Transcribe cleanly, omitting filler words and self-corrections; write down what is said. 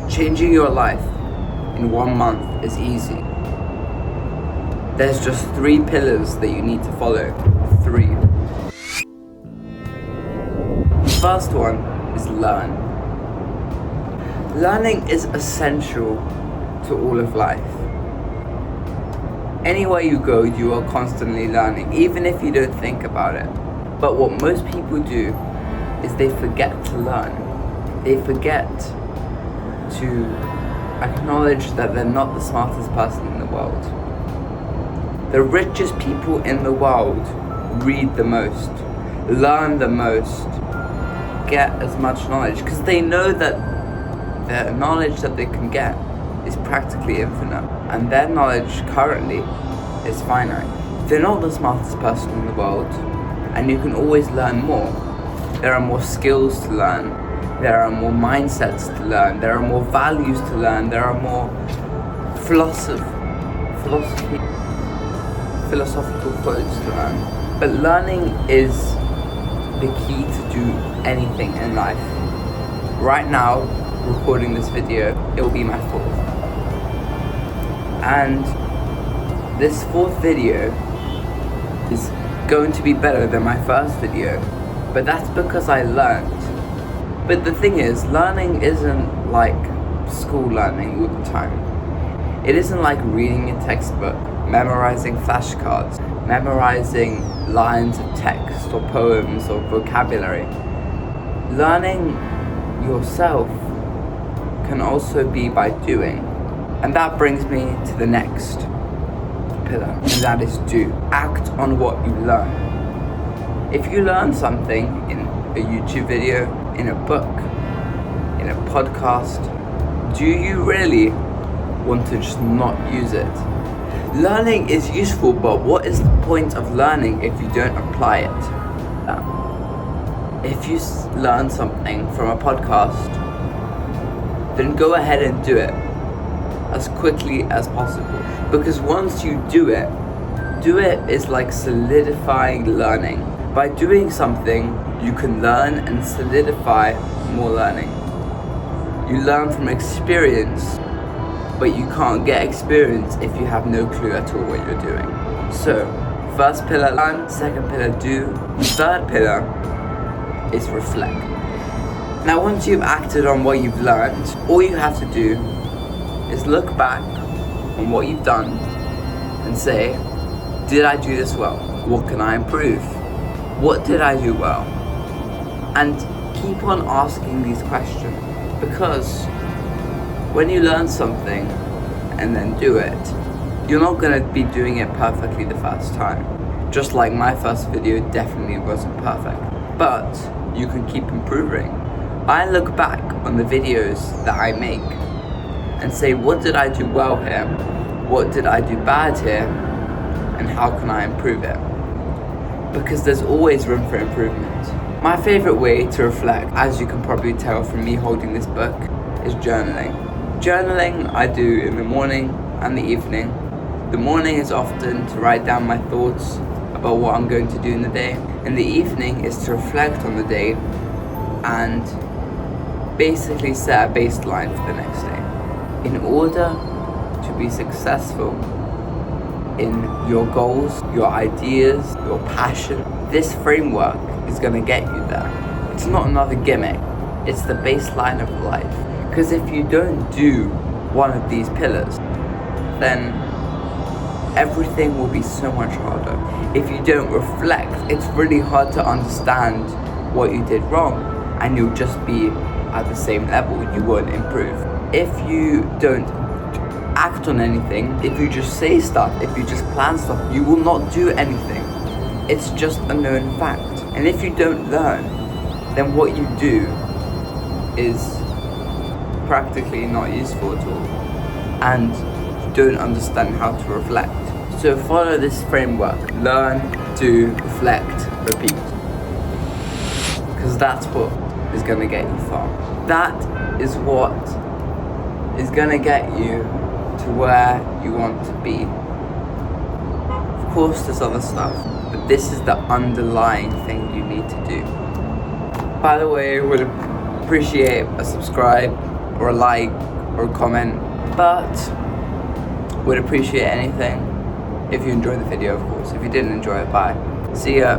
Changing your life in 1 month is easy. There's just 3 pillars that you need to follow. 3. The first one is learn. Learning is essential to all of life. Anywhere you go, you are constantly learning, even if you don't think about it. But what most people do is they forget to learn. They forget to acknowledge that they're not the smartest person in the world. The richest people in the world read the most, learn the most, get as much knowledge, because they know that the knowledge that they can get is practically infinite, and their knowledge currently is finite. They're not the smartest person in the world, and you can always learn more. There are more skills to learn, there are more mindsets to learn, there are more values to learn, there are more philosophical quotes to learn. But learning is the key to do anything in life. Right now, recording this video, it will be my 4th. And this 4th video is going to be better than my first video, but that's because I learned. But the thing is, learning isn't like school learning all the time. It isn't like reading a textbook, memorizing flashcards, memorizing lines of text or poems or vocabulary. Learning yourself can also be by doing. And that brings me to the next pillar, and that is do. Act on what you learn. If you learn something in a YouTube video, in a book, in a podcast, do you really want to just not use it? Learning is useful, but what is the point of learning if you don't apply it? If you learn something from a podcast, then go ahead and do it as quickly as possible. Because once you do it is like solidifying learning. By doing something, you can learn and solidify more learning. You learn from experience, but you can't get experience if you have no clue at all what you're doing. So, first pillar, learn. Second pillar, do. Third pillar is reflect. Now, once you've acted on what you've learned, all you have to do is look back on what you've done and say, did I do this well? What can I improve? What did I do well? And keep on asking these questions, because when you learn something and then do it, you're not going to be doing it perfectly the first time. Just like my first video definitely wasn't perfect, but you can keep improving. I look back on the videos that I make and say, what did I do well here? What did I do bad here? And how can I improve it? Because there's always room for improvement. My favorite way to reflect, as you can probably tell from me holding this book, is journaling. Journaling I do in the morning and the evening. The morning is often to write down my thoughts about what I'm going to do in the day. And the evening is to reflect on the day and basically set a baseline for the next day. In order to be successful in your goals, your ideas, your passion, this framework is going to get you there. It's not another gimmick, it's the baseline of life. Because if you don't do one of these pillars, then everything will be so much harder. If you don't reflect, it's really hard to understand what you did wrong, and you'll just be at the same level, you won't improve. If you don't act on anything, if you just say stuff, if you just plan stuff, you will not do anything. It's just a known fact. And if you don't learn, then what you do is practically not useful at all, and you don't understand how to reflect. So follow this framework: learn, do, reflect, repeat. Because that's what is going to get you far. That is what is going to get you to where you want to be. Of course there's other stuff, but this is the underlying thing you need to do. By the way, I would appreciate a subscribe or a like or a comment, but would appreciate anything if you enjoyed the video, of course. If you didn't enjoy it, bye. See ya.